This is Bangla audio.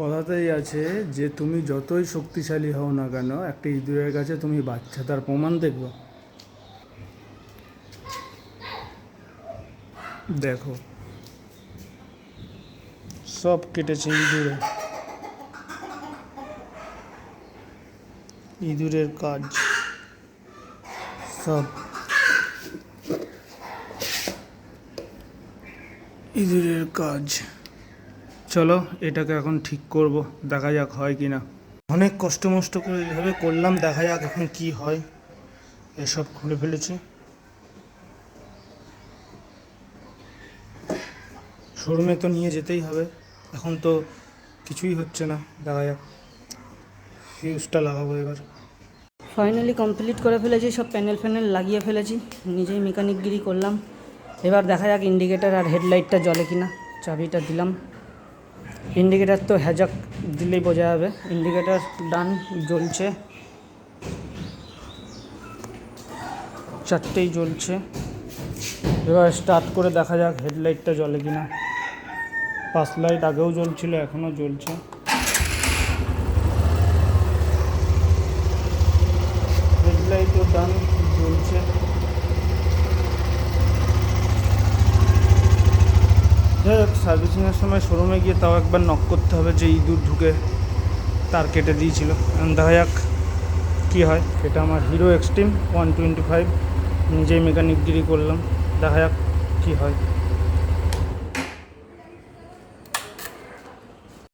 কথাতেই আছে যে তুমি যতই শক্তিশালী হও না কেন, একটা ইঁদুরের কাছে তুমি বাচ্চা, তার প্রমাণ দেখো। দেখো, সব কেটেছে ইঁদুরে, ইঁদুরের কাজ সব, ইঁদুরের কাজ। চলো এটাকে এখন ঠিক করব, দেখা যাক হয় কি না। অনেক কষ্ট মষ্ট করে এইভাবে করলাম, দেখা যাক এখন কি হয়। এসব খুলে ফেলেছি, শোরুমে তো নিয়ে যেতেই হবে। এখন তো কিছুই হচ্ছে না, দেখা যাক। ফিউজটা লাগাবো এবার। ফাইনালি কমপ্লিট করে ফেলেছি, সব প্যানেল ফ্যানেল লাগিয়ে ফেলেছি, নিজেই মেকানিকগিরি করলাম। এবার দেখা যাক ইন্ডিকেটার আর হেডলাইটটা জ্বলে কিনা। চাবিটা দিলাম, ইন্ডিকেটার তো হ্যাজাক দিলেই বোঝা যাবে। ইন্ডিকেটার ডান, জ্বলছে, চারটেই জ্বলছে। এবার স্টার্ট করে দেখা যাক হেডলাইটটা জ্বলে কিনা। পাস লাইট আগেও জ্বলছিল, এখনও জ্বলছে। হেডলাইটও ডান, জ্বলছে। যাই হোক, সার্ভিসিংয়ের সময় শোরুমে গিয়ে তাও একবার নক করতে হবে, যে ইঁদুর ঢুকে তার কেটে দিয়েছিল। দেখা যাক কী হয়। এটা আমার হিরো এক্সট্রিম 125, নিজেই মেকানিকগিরি করলাম, দেখা যাক কী হয়।